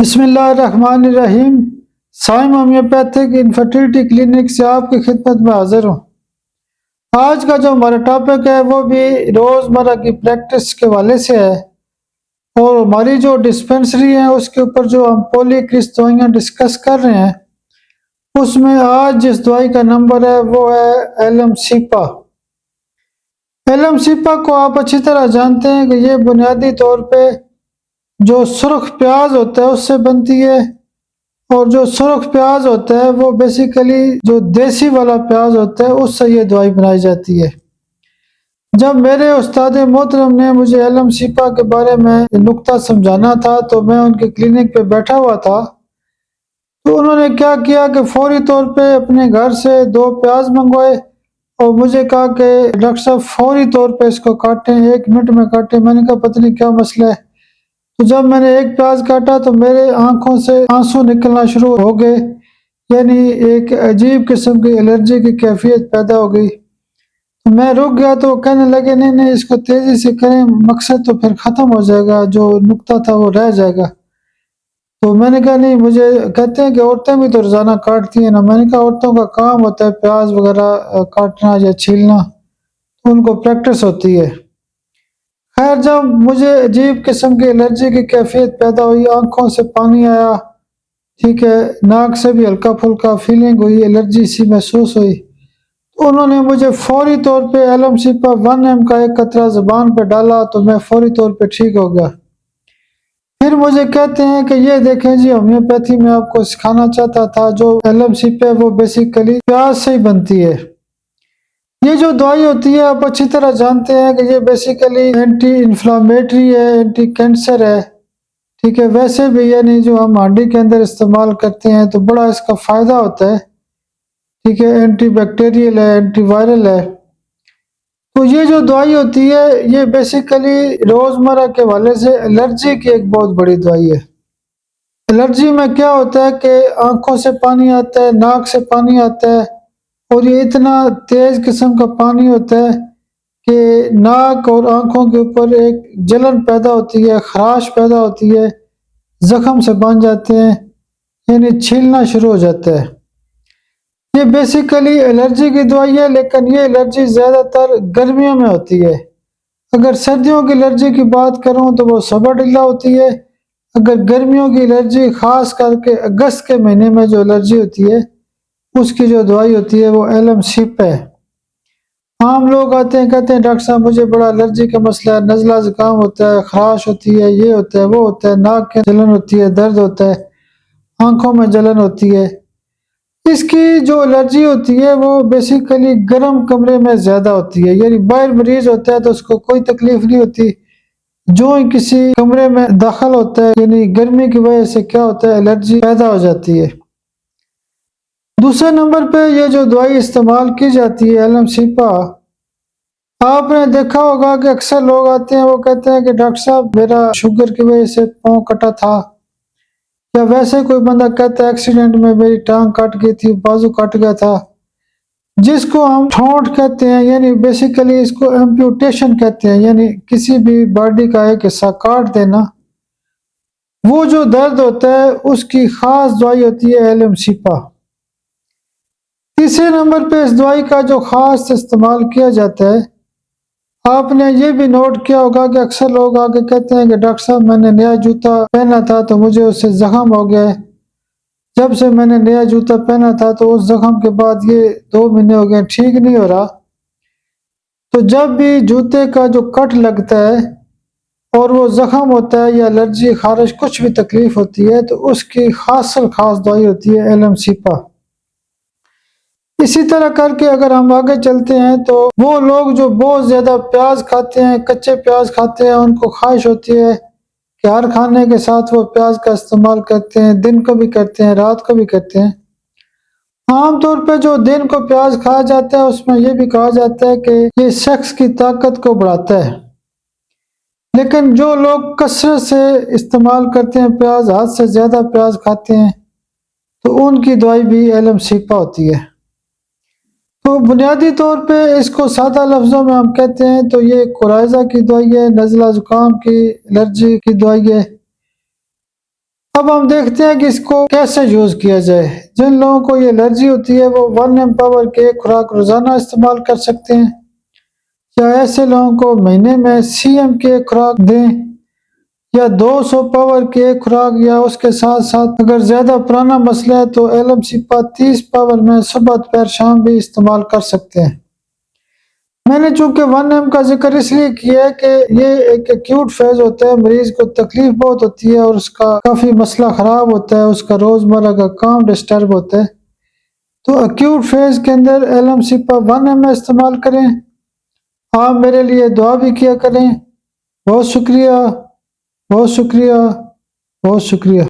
بسم اللہ الرحمن الرحیم۔ سائم ہومیوپیتھک انفرٹیلٹی کلینک سے آپ کی خدمت میں حاضر ہوں۔ آج کا جو ہمارا ٹاپک ہے وہ بھی روزمرہ کی پریکٹس کے حوالے سے ہے، اور ہماری جو ڈسپنسری ہے اس کے اوپر جو ہم پولی کرس دوائیاں ڈسکس کر رہے ہیں، اس میں آج جس دوائی کا نمبر ہے وہ ہے ایلم سیپا۔ ایلم سیپا کو آپ اچھی طرح جانتے ہیں کہ یہ بنیادی طور پہ جو سرخ پیاز ہوتا ہے اس سے بنتی ہے، اور جو سرخ پیاز ہوتا ہے وہ بیسیکلی جو دیسی والا پیاز ہوتا ہے اس سے یہ دوائی بنائی جاتی ہے۔ جب میرے استاد محترم نے مجھے ایلم سیپا کے بارے میں نکتہ سمجھانا تھا تو میں ان کے کلینک پہ بیٹھا ہوا تھا، تو انہوں نے کیا کیا کہ فوری طور پہ اپنے گھر سے 2 پیاز منگوائے اور مجھے کہا کہ ڈاکٹر صاحب فوری طور پہ اس کو کاٹیں، 1 منٹ میں کاٹیں۔ میں نے کہا پتہ نہیں کیا مسئلہ ہے۔ تو جب میں نے 1 پیاز کاٹا تو میرے آنکھوں سے آنسو نکلنا شروع ہو گئے، یعنی ایک عجیب قسم کی الرجی کی کیفیت پیدا ہو گئی۔ تو میں رک گیا تو وہ کہنے لگے نہیں اس کو تیزی سے کریں، مقصد تو پھر ختم ہو جائے گا، جو نکتہ تھا وہ رہ جائے گا۔ تو میں نے کہا نہیں، مجھے کہتے ہیں کہ عورتیں بھی تو روزانہ کاٹتی ہیں نا۔ میں نے کہا عورتوں کا کام ہوتا ہے پیاز وغیرہ کاٹنا یا چھیلنا، تو ان کو پریکٹس ہوتی ہے۔ خیر، جب مجھے عجیب قسم کی الرجی کی کیفیت پیدا ہوئی، آنکھوں سے پانی آیا، ٹھیک ہے، ناک سے بھی ہلکا پھلکا فیلنگ ہوئی، الرجی سی محسوس ہوئی، تو انہوں نے مجھے فوری طور پہ ایلم سیپا 1 mg کا 1 قطرہ زبان پہ ڈالا تو میں فوری طور پہ ٹھیک ہو گیا۔ پھر مجھے کہتے ہیں کہ یہ دیکھیں جی، ہومیوپیتھی میں آپ کو سکھانا چاہتا تھا، جو ایلم سیپا وہ بیسیکلی پیاز سے ہی بنتی ہے۔ یہ جو دوائی ہوتی ہے آپ اچھی طرح جانتے ہیں کہ یہ بیسیکلی اینٹی انفلامیٹری ہے، اینٹی کینسر ہے، ٹھیک ہے۔ ویسے بھی یعنی جو ہم ہانڈی کے اندر استعمال کرتے ہیں تو بڑا اس کا فائدہ ہوتا ہے، ٹھیک ہے، اینٹی بیکٹیریل ہے، اینٹی وائرل ہے۔ تو یہ جو دوائی ہوتی ہے یہ بیسیکلی روزمرہ کے حوالے سے الرجی کی ایک بہت بڑی دوائی ہے۔ الرجی میں کیا ہوتا ہے کہ آنکھوں سے پانی آتا ہے، ناک سے پانی آتا ہے، اور یہ اتنا تیز قسم کا پانی ہوتا ہے کہ ناک اور آنکھوں کے اوپر ایک جلن پیدا ہوتی ہے، خراش پیدا ہوتی ہے، زخم سے بن جاتے ہیں، یعنی چھیلنا شروع ہو جاتا ہے۔ یہ بیسیکلی الرجی کی دوائی ہے، لیکن یہ الرجی زیادہ تر گرمیوں میں ہوتی ہے۔ اگر سردیوں کی الرجی کی بات کروں تو وہ سبرڈیلا ہوتی ہے۔ اگر گرمیوں کی الرجی، خاص کر کے اگست کے مہینے میں جو الرجی ہوتی ہے، اس کی جو دوائی ہوتی ہے وہ ایلم سیپا ہے۔ عام لوگ آتے ہیں کہتے ہیں ڈاکٹر صاحب مجھے بڑا الرجی کا مسئلہ ہے، نزلہ زکام ہوتا ہے، خراش ہوتی ہے، یہ ہوتا ہے، وہ ہوتا ہے، ناک کی جلن ہوتی ہے، درد ہوتا ہے، آنکھوں میں جلن ہوتی ہے۔ اس کی جو الرجی ہوتی ہے وہ بیسیکلی گرم کمرے میں زیادہ ہوتی ہے، یعنی باہر مریض ہوتا ہے تو اس کو کوئی تکلیف نہیں ہوتی، جو ہی کسی کمرے میں داخل ہوتا ہے یعنی گرمی کی وجہ سے کیا ہوتا ہے، الرجی پیدا ہو جاتی ہے۔ دوسرے نمبر پہ یہ جو دوائی استعمال کی جاتی ہے ایلم سیپا، آپ نے دیکھا ہوگا کہ اکثر لوگ آتے ہیں وہ کہتے ہیں کہ ڈاکٹر صاحب میرا شوگر کی وجہ سے پاؤں کٹا تھا، یا ویسے کوئی بندہ کہتا ہے ایکسیڈنٹ میں میری ٹانگ کٹ گئی تھی، بازو کٹ گیا تھا، جس کو ہم ٹھونٹ کہتے ہیں، یعنی بیسیکلی اس کو ایمپیوٹیشن کہتے ہیں، یعنی کسی بھی باڈی کا ایک حصہ کاٹ دینا۔ وہ جو درد ہوتا ہے اس کی خاص دوائی ہوتی ہے ایلم سیپا۔ تیسرے نمبر پہ اس دوائی کا جو خاص استعمال کیا جاتا ہے، آپ نے یہ بھی نوٹ کیا ہوگا کہ اکثر لوگ آگے کہتے ہیں کہ ڈاکٹر صاحب میں نے نیا جوتا پہنا تھا تو مجھے اس سے زخم ہو گیا ہے، جب سے میں نے نیا جوتا پہنا تھا تو اس زخم کے بعد یہ 2 مہینے ہو گئے ٹھیک نہیں ہو رہا۔ تو جب بھی جوتے کا جو کٹ لگتا ہے اور وہ زخم ہوتا ہے یا الرجی، خارش، کچھ بھی تکلیف ہوتی ہے تو اس کی خاص دوائی ہوتی ہے ایلم سیپا۔ اسی طرح کر کے اگر ہم آگے چلتے ہیں تو وہ لوگ جو بہت زیادہ پیاز کھاتے ہیں، کچے پیاز کھاتے ہیں، ان کو خواہش ہوتی ہے کہ ہر کھانے کے ساتھ وہ پیاز کا استعمال کرتے ہیں، دن کو بھی کرتے ہیں، رات کو بھی کرتے ہیں۔ عام طور پہ جو دن کو پیاز کھایا جاتا ہے اس میں یہ بھی کہا جاتا ہے کہ یہ شخص کی طاقت کو بڑھاتا ہے، لیکن جو لوگ کثرت سے استعمال کرتے ہیں پیاز، حد سے زیادہ پیاز کھاتے ہیں، تو ان کی دوائی بھی ایلم سیپا ہوتی ہے۔ تو بنیادی طور پہ اس کو سادہ لفظوں میں ہم کہتے ہیں تو یہ کوڑائزہ کی دوائی ہے، نزلہ زکام کی، الرجی کی دوائی ہے۔ اب ہم دیکھتے ہیں کہ اس کو کیسے یوز کیا جائے۔ جن لوگوں کو یہ الرجی ہوتی ہے وہ 1 ایم پاور کی ایک خوراک روزانہ استعمال کر سکتے ہیں، یا ایسے لوگوں کو مہینے میں سی ایم کی ایک خوراک دیں، یا 200 پاور کی ایک خوراک، یا اس کے ساتھ ساتھ اگر زیادہ پرانا مسئلہ ہے تو ایلم سپا 30 پاور میں صبح دوپہر شام بھی استعمال کر سکتے ہیں۔ میں نے چونکہ 1 ایم کا ذکر اس لیے کیا ہے کہ یہ ایک ایکیوٹ فیز ہوتا ہے، مریض کو تکلیف بہت ہوتی ہے اور اس کا کافی مسئلہ خراب ہوتا ہے، اس کا روزمرہ کا کام ڈسٹرب ہوتا ہے، تو ایکیوٹ فیز کے اندر ایلم سپا 1 ایم استعمال کریں۔ آپ میرے لیے دعا بھی کیا کریں۔ بہت شکریہ، بہت شکریہ، بہت شکریہ۔